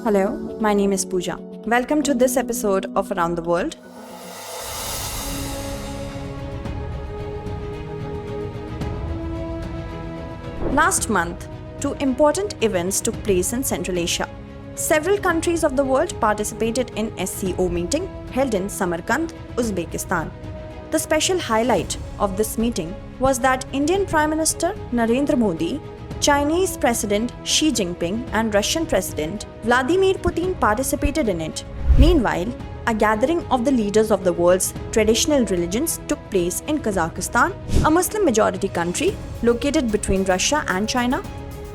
Hello, my name is Pooja. Welcome to this episode of Around the World. Last month, two important events took place in Central Asia. Several countries of the world participated in SCO meeting held in Samarkand, Uzbekistan. The special highlight of this meeting was that Indian Prime Minister Narendra Modi, Chinese President Xi Jinping and Russian President Vladimir Putin participated in it. Meanwhile, a gathering of the leaders of the world's traditional religions took place in Kazakhstan, a Muslim-majority country located between Russia and China.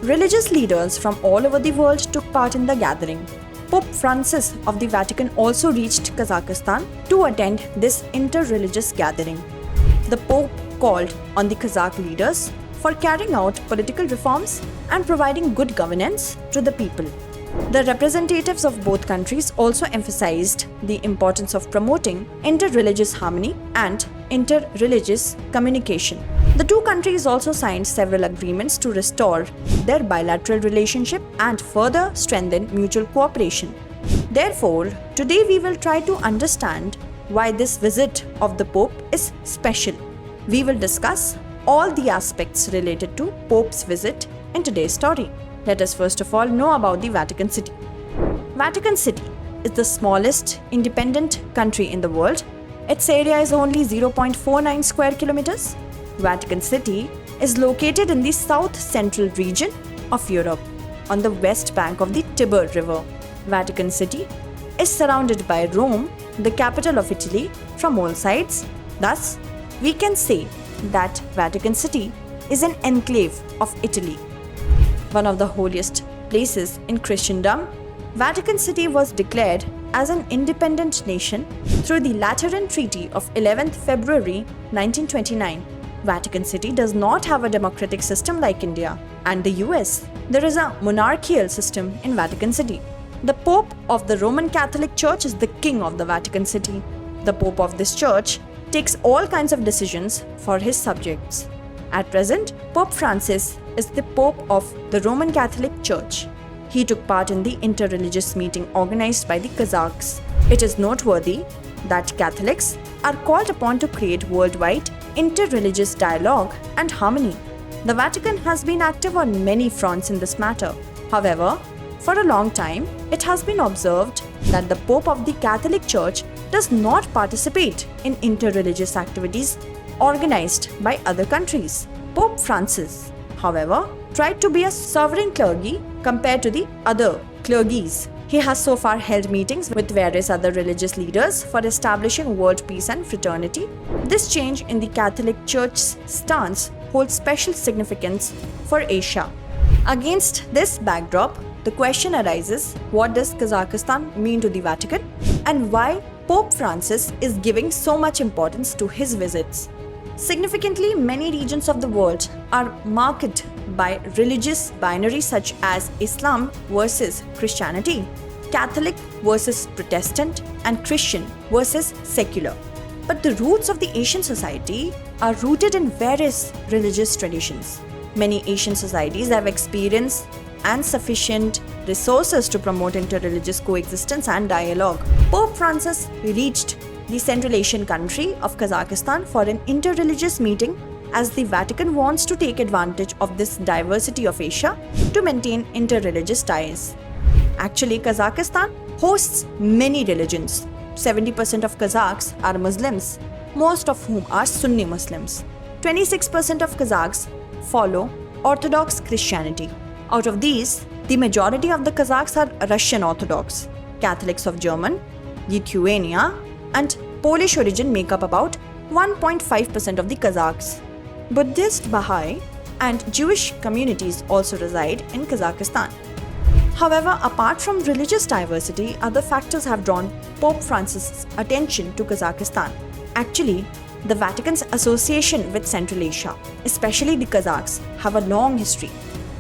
Religious leaders from all over the world took part in the gathering. Pope Francis of the Vatican also reached Kazakhstan to attend this interreligious gathering. The Pope called on the Kazakh leaders for carrying out political reforms and providing good governance to the people. The representatives of both countries also emphasized the importance of promoting interreligious harmony and interreligious communication. The two countries also signed several agreements to restore their bilateral relationship and further strengthen mutual cooperation. Therefore, today we will try to understand why this visit of the Pope is special. We will discuss all the aspects related to Pope's visit in today's story. Let us first of all know about the Vatican City. Vatican City is the smallest independent country in the world. Its area is only 0.49 square kilometers. Vatican City is located in the south-central region of Europe, on the west bank of the Tiber River. Vatican City is surrounded by Rome, the capital of Italy, from all sides. Thus, we can say that Vatican City is an enclave of Italy. One of the holiest places in Christendom, Vatican City was declared as an independent nation through the Lateran Treaty of 11th February 1929. Vatican City does not have a democratic system like India and the US. There is a monarchical system in Vatican City. The Pope of the Roman Catholic Church is the king of the Vatican City. The Pope of this church takes all kinds of decisions for his subjects. At present, Pope Francis is the Pope of the Roman Catholic Church. He took part in the interreligious meeting organized by the Kazakhs. It is noteworthy that Catholics are called upon to create worldwide interreligious dialogue and harmony. The Vatican has been active on many fronts in this matter. However, for a long time, it has been observed that the Pope of the Catholic Church does not participate in interreligious activities organized by other countries. Pope Francis, however, tried to be a sovereign clergy compared to the other clergies. He has so far held meetings with various other religious leaders for establishing world peace and fraternity. This change in the Catholic Church's stance holds special significance for Asia. Against this backdrop, the question arises, what does Kazakhstan mean to the Vatican and why Pope Francis is giving so much importance to his visits? Significantly, many regions of the world are marked by religious binaries such as Islam versus Christianity, Catholic versus Protestant, and Christian versus secular. But the roots of the Asian society are rooted in various religious traditions. Many Asian societies have experienced and sufficient resources to promote interreligious coexistence and dialogue. Pope Francis reached the Central Asian country of Kazakhstan for an interreligious meeting as the Vatican wants to take advantage of this diversity of Asia to maintain interreligious ties. Actually, Kazakhstan hosts many religions. 70% of Kazakhs are Muslims, most of whom are Sunni Muslims. 26% of Kazakhs follow Orthodox Christianity. Out of these, the majority of the Kazakhs are Russian Orthodox. Catholics of German, Lithuania, and Polish origin make up about 1.5% of the Kazakhs. Buddhist, Baha'i, and Jewish communities also reside in Kazakhstan. However, apart from religious diversity, other factors have drawn Pope Francis' attention to Kazakhstan. Actually, the Vatican's association with Central Asia, especially the Kazakhs, have a long history.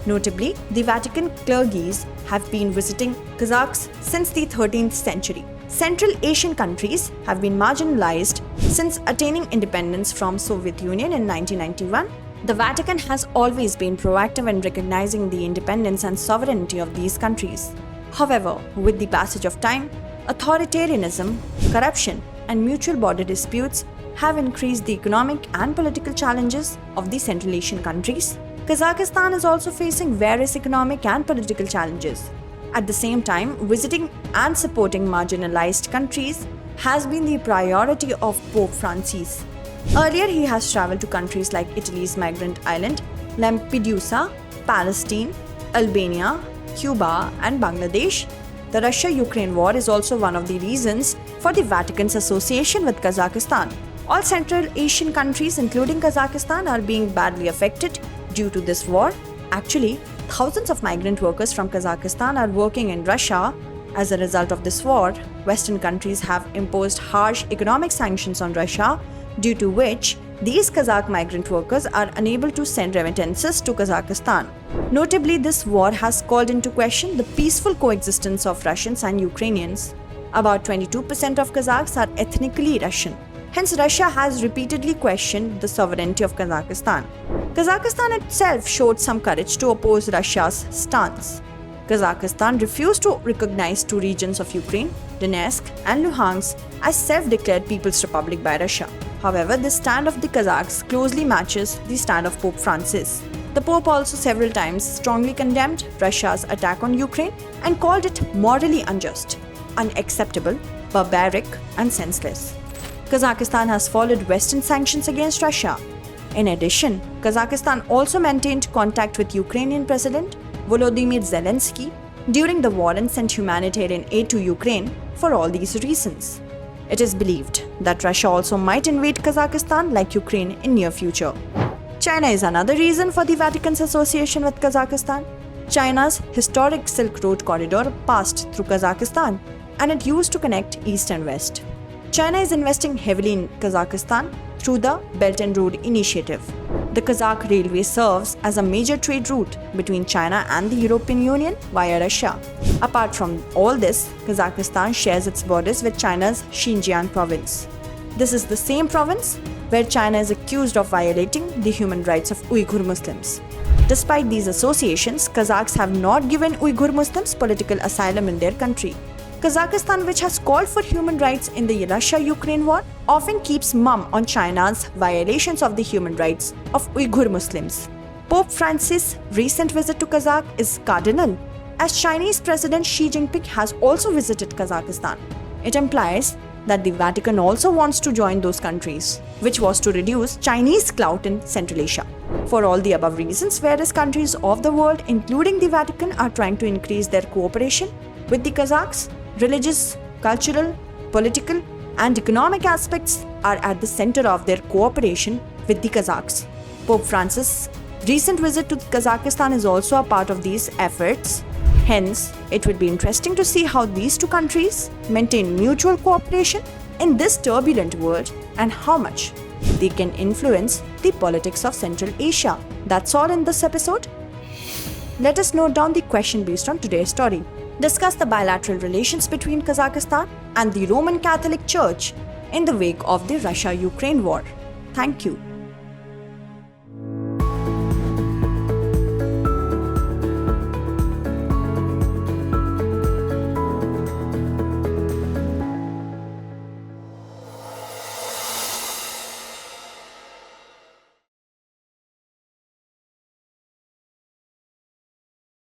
Notably, the Vatican clergies have been visiting Kazakhs since the 13th century. Central Asian countries have been marginalized since attaining independence from Soviet Union in 1991. The Vatican has always been proactive in recognizing the independence and sovereignty of these countries. However, with the passage of time, authoritarianism, corruption, and mutual border disputes have increased the economic and political challenges of the Central Asian countries. Kazakhstan is also facing various economic and political challenges. At the same time, visiting and supporting marginalized countries has been the priority of Pope Francis. Earlier, he has traveled to countries like Italy's migrant island, Lampedusa, Palestine, Albania, Cuba, and Bangladesh. The Russia-Ukraine war is also one of the reasons for the Vatican's association with Kazakhstan. All Central Asian countries, including Kazakhstan, are being badly affected due to this war. Actually, thousands of migrant workers from Kazakhstan are working in Russia. As a result of this war, Western countries have imposed harsh economic sanctions on Russia, due to which these Kazakh migrant workers are unable to send remittances to Kazakhstan. Notably, this war has called into question the peaceful coexistence of Russians and Ukrainians. About 22% of Kazakhs are ethnically Russian. Hence, Russia has repeatedly questioned the sovereignty of Kazakhstan. Kazakhstan itself showed some courage to oppose Russia's stance. Kazakhstan refused to recognize two regions of Ukraine, Donetsk and Luhansk, as self-declared People's Republic by Russia. However, the stand of the Kazakhs closely matches the stand of Pope Francis. The Pope also several times strongly condemned Russia's attack on Ukraine and called it morally unjust, unacceptable, barbaric, and senseless. Kazakhstan has followed Western sanctions against Russia. In addition, Kazakhstan also maintained contact with Ukrainian President Volodymyr Zelensky during the war and sent humanitarian aid to Ukraine for all these reasons. It is believed that Russia also might invade Kazakhstan like Ukraine in near future. China is another reason for the Vatican's association with Kazakhstan. China's historic Silk Road corridor passed through Kazakhstan and it used to connect East and West. China is investing heavily in Kazakhstan through the Belt and Road Initiative. The Kazakh Railway serves as a major trade route between China and the European Union via Russia. Apart from all this, Kazakhstan shares its borders with China's Xinjiang province. This is the same province where China is accused of violating the human rights of Uyghur Muslims. Despite these associations, Kazakhs have not given Uyghur Muslims political asylum in their country. Kazakhstan, which has called for human rights in the Russia-Ukraine war, often keeps mum on China's violations of the human rights of Uyghur Muslims. Pope Francis' recent visit to Kazakh is cardinal, as Chinese President Xi Jinping has also visited Kazakhstan. It implies that the Vatican also wants to join those countries, which was to reduce Chinese clout in Central Asia. For all the above reasons, various countries of the world, including the Vatican, are trying to increase their cooperation with the Kazakhs. Religious, cultural, political, and economic aspects are at the center of their cooperation with the Kazakhs. Pope Francis' recent visit to Kazakhstan is also a part of these efforts. Hence, it would be interesting to see how these two countries maintain mutual cooperation in this turbulent world and how much they can influence the politics of Central Asia. That's all in this episode. Let us note down the question based on today's story. Discuss the bilateral relations between Kazakhstan and the Roman Catholic Church in the wake of the Russia-Ukraine war. Thank you.